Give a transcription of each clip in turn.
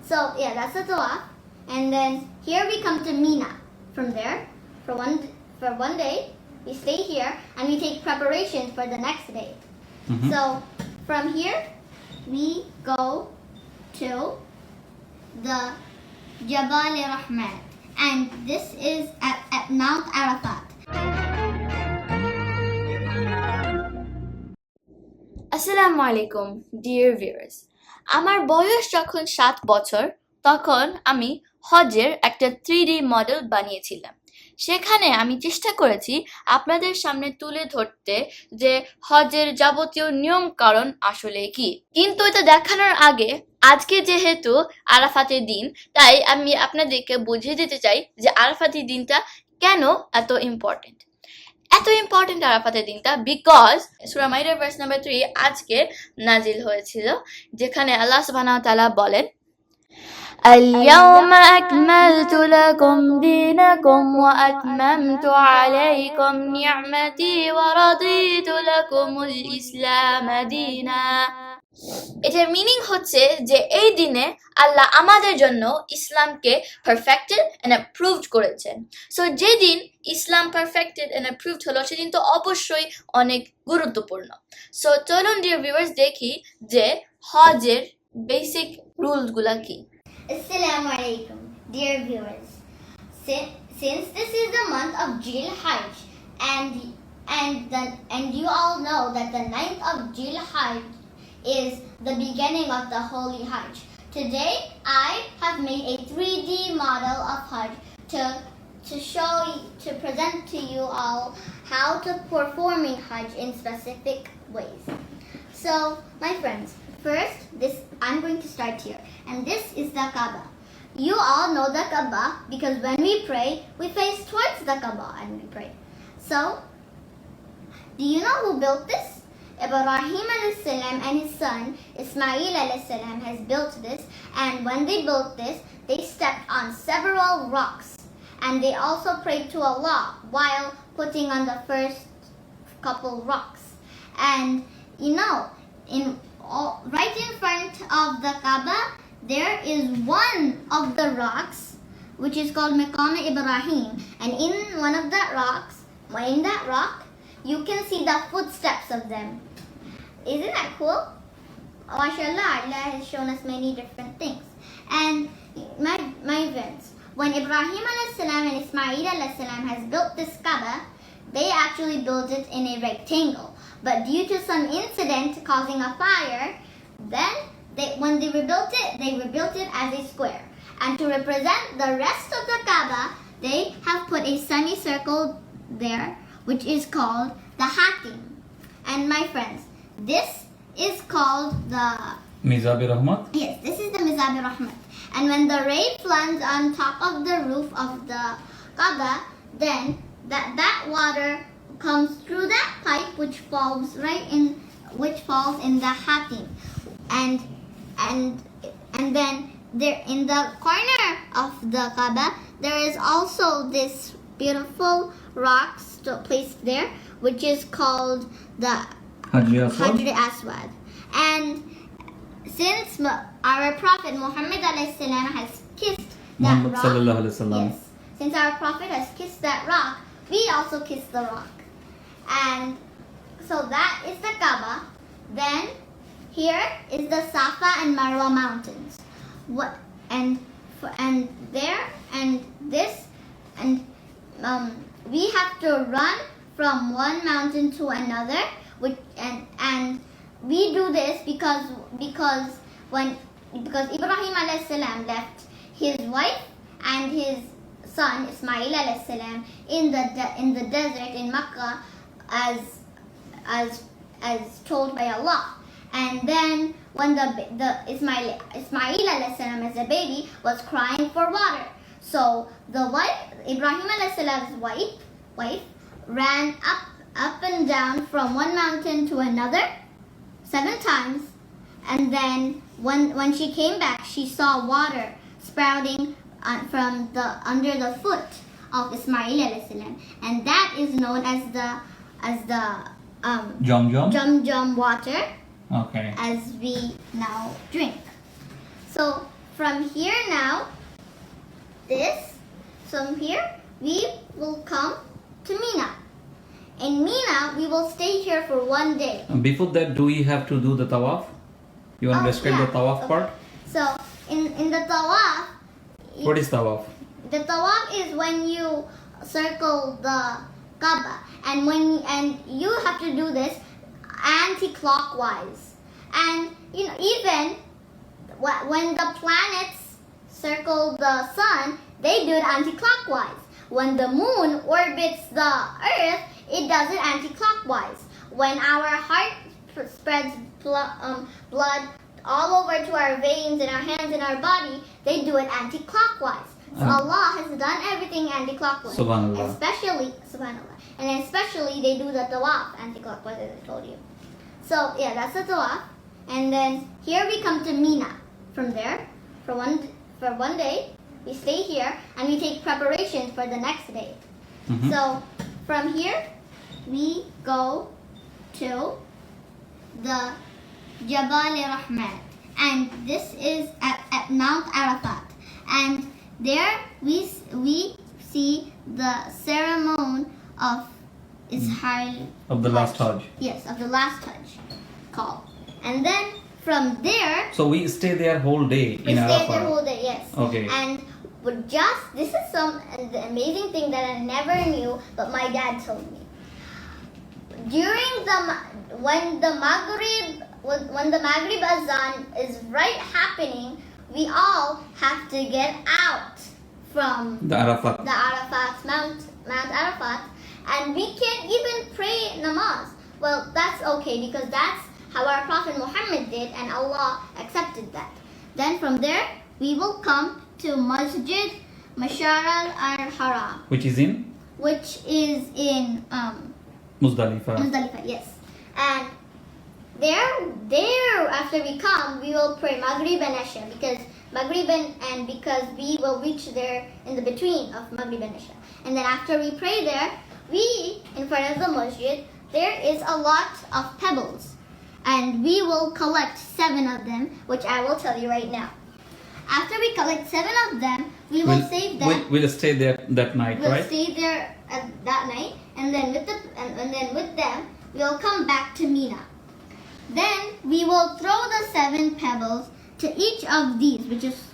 So yeah, that's the tawaf. And then here we come to Mina. From there, for one day, we stay here and we take preparations for the next day. So from here, we go to the Jabal Rahman, and this is at Mount Arafat. আসসালামু আলাইকুম dear viewers, আমার বয়স যখন 7 বছর তখন আমি হজের একটা 3D মডেল বানিয়েছিলাম। সেখানে আমি চেষ্টা করেছি আপনাদের সামনে তুলে ধরতে যে হজের যাবতীয় নিয়ম কারণ আসলে কি। কিন্তু এটা দেখানোর আগে আজকে যেহেতু আরাফাতের দিন, তাই আমি আপনাদেরকে বুঝিয়ে দিতে চাই যে আরাফাতের দিনটা কেন এত ইম্পর্টেন্ট। এত ইম্পর্টেন্ট আরাফাতের দিনটা because Surah Maida verse number 3 আজকে নাজিল হয়েছিল, যেখানে আল্লাহ সুবহানাহু ওয়া তাআলা বলেন, اليوم أكملت لكم دينكم وأتممت عليكم نعمتي ورضيت لكم الإسلام دينا। এটার মিনিং হচ্ছে যে এই দিনে আল্লাহ আমাদের জন্য ইসলামকে পারফেক্টেড এন্ড অ্যাপ্রুভড করেছেন। সো যেদিন ইসলাম পারফেক্টেড এন্ড অ্যাপ্রুভড হলো সেদিন তো অবশ্যই অনেক গুরুত্বপূর্ণ। সো চলুন ডিয়ার ভিউয়ার্স দেখি যে হজের বেসিক রুলস গুলা কি। Assalamu alaikum, dear viewers. Since this is the month of Jil Hajj, and you all know that the 9th of Jil Hajj is the beginning of the Holy Hajj. Today, I have made a 3D model of Hajj to present to you all how to performing Hajj in specific ways. So, my friends, first, I'm going to start here, and this is the Kaaba. You all know the Kaaba because when we pray, we face towards the Kaaba and we pray. So, do you know who built this? Ibrahim alayhi salam and his son Ismail alayhi salam has built this, and when they built this, they stepped on several rocks, and they also prayed to Allah while putting on the first couple rocks. And you know, right in front of the Kaaba, there is one of the rocks which is called Maqam Ibrahim, and in that rock, you can see the footsteps of them. Isn't that cool? MashaAllah, Allah has shown us many different things. And my friends, when Ibrahim alayhi salam and Ismail alayhi salam has built this Kaaba, they actually built it in a rectangle. But due to some incident causing a fire, then when they rebuilt it as a square. And to represent the rest of the Kaaba, they have put a semicircle there, which is called the Hatim. And my friends, this is called the Mizab Rahmat? Yes, this is the Mizab Rahmat. And when the rain floods on top of the roof of the Kaaba, then that water comes through that pipe which falls in the Hatim. And then there in the corner of the Kaaba, there is also this beautiful rock placed there, which is called the Hajar Aswad. And since our Prophet Muhammad alayhi salam has kissed that rock, yes, since our Prophet has kissed that rock, we also kiss the rock. And so that is the Kaaba. Then here is the Safa and Marwa mountains. We have to run from one mountain to another, and we do this because Ibrahim alayhi salam left his wife and his son Ismail alayhi salam in the desert in Makkah as told by Allah. And then when the Ismail alayhi salam as a baby was crying for water, so the Ibrahim alayhi salam's wife ran up and down from one mountain to another 7 times, and then when she came back, she saw water sprouting from under the foot of Ismail alayhi salam, and that is known as the Jam water. Okay. As we now drink. So from here now, from here, we will come to Mina. In Mina, we will stay here for 1 day. Before that, do we have to do the tawaf? You want to describe the tawaf part? So, in the tawaf, What is tawaf? the tawaf is when you circle the Kaaba, and you have to do this anti-clockwise. And even when the planets circle the sun, they do it anti-clockwise. When the moon orbits the earth, it does it anti-clockwise. When our heart spreads blood all over to our veins and our hands and our body, they do it anti-clockwise. So Allah has done everything anti-clockwise. Subhanallah. Especially they do the tawaf anti-clockwise, as I told you. So yeah, that's the tawaf. And then here we come to Mina. From there, for one day, we stay here and we take preparations for the next day. Mhm. So from here, we go to the Jabal Rahmat, and this is at Mount Arafat. And there we see the ceremony of Ishar. Of the last Hajj. Yes, of the last Hajj call. And then from there, So we stay there whole day we in stay Arafat. there whole day, yes. Okay. And this is the amazing thing that I never knew, but my dad told me. When the Maghrib Azan is right happening, we all have to get out from The Arafat. the Mount Arafat, and we can't even pray namaz. Well, that's okay because that's how our Prophet Muhammad did, and Allah accepted that. Then from there, we will come to Masjid Mashar al-Haram, Which is in Muzdalifah. Muzdalifah, yes. And there after we come, we will pray Maghrib and Isha because we will reach there in the between of Maghrib and Isha. And then after we pray there, in front of the masjid, there is a lot of pebbles. And we will collect 7 of them, which I will tell you right now. After we collect 7 of them, we will save them. We'll stay there that night, We'll right? stay there that night, and then with them, we'll come back to Mina. Then we will throw the 7 pebbles to each of these,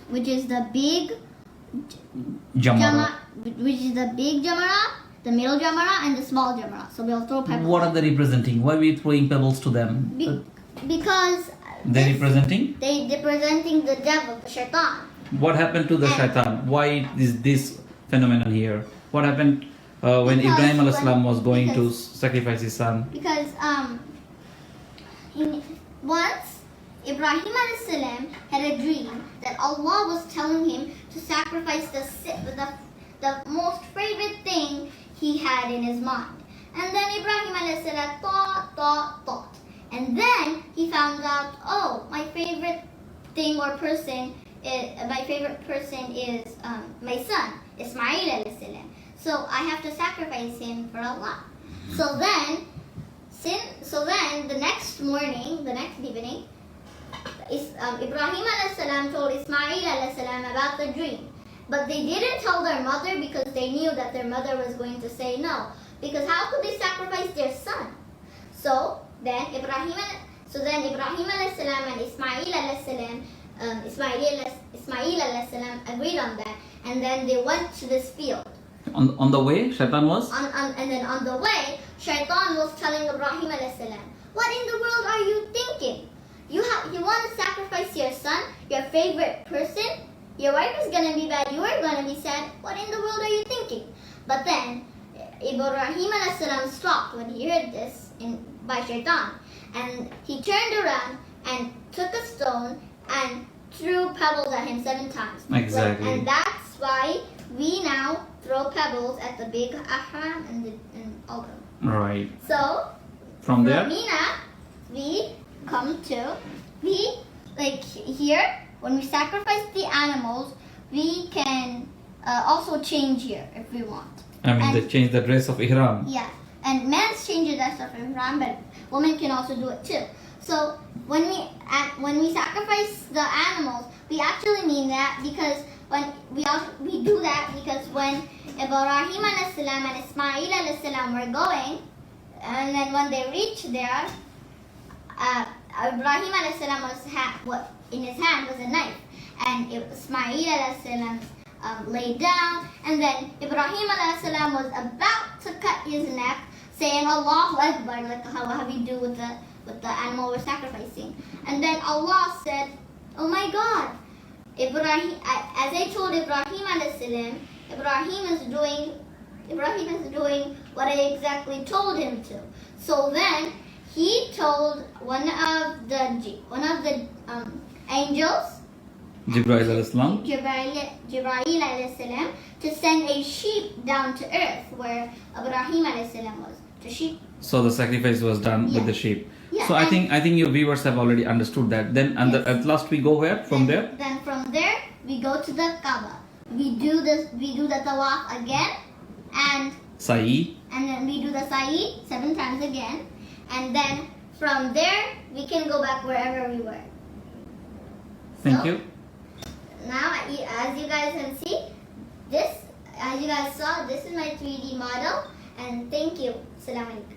which is the big Jamara. which is the big jamara, the middle jamara, and the small jamara. So we'll throw pebbles. What are they representing? Why are we throwing pebbles to them? Because They're representing? they're representing the devil, the shaitan. What happened to the shaitan? Why is this phenomenon here? What happened when Because Ibrahim alayhis salam was going to because- sacrifice his son? Because once Ibrahim alayhis salam had a dream that Allah was telling him to sacrifice the most favorite thing he had in his mind. And then Ibrahim alayhis salam thought. And then he found out, oh, my favorite thing or person is my son, Ismail alayhis salam. So I have to sacrifice him for Allah. So then the next evening, Ibrahim alayhis salam told Ismail alayhis salam about the dream. But they didn't tell their mother because they knew that their mother was going to say no. Because how could they sacrifice their son? So then Ibrahim alayhis salam and Ismail alayhis salam agreed on that, and then they went to this field. On the way, shaitan was? And then on the way, Shaitan was telling Ibrahim alayhis salam, what in the world are you thinking? You want to sacrifice your son, your favorite person? Your wife is going to be bad, you are going to be sad. What in the world are you thinking? But then Ibrahim alayhis salam stopped when he heard this by Shaitan. And he turned around and took a stone and threw pebbles at him 7 times. Exactly. And that's why we now throw pebbles at the big ahram and all of them. Right. So From there? Mina, we come to here when we sacrifice the animals, we can also change here if we want. They change the dress of ihram. Yeah, and men's changes that stuff in ihram, but women can also do it too. So when we sacrifice the animals, we actually mean that because when we do that because when Ibrahim alayhi salam and Ismail alayhi salam were going, and then when they reached there, Ibrahim alayhi salam what in his hand was a knife, and Ismail alayhi salam laid down, and then Ibrahim alayhi salam was about to cut his neck, saying Allahu Akbar, like how we do with the animal we're sacrificing. And then Allah said, oh my God, Ibrahim, as I told Ibrahim alayhi salam, Ibrahim is doing what I exactly told him to. So then he told one of the angels, Jibreel alayhi salam. Jibreel alayhi salam, to send a sheep down to earth where Ibrahim alayhi salam was. To sheep. So the sacrifice was done with Yeah. the sheep. Yeah, So I think your viewers have already understood that. Then at last we go where from there? Then from there we go to the Kaaba. We do the tawaf again, and Sa'i. then we do the sa'i 7 times again, and then from there we can go back wherever we were. Thank So, you. Now, as you guys can see, as you guys saw, this is my 3D model, and thank you. Assalamu alaikum.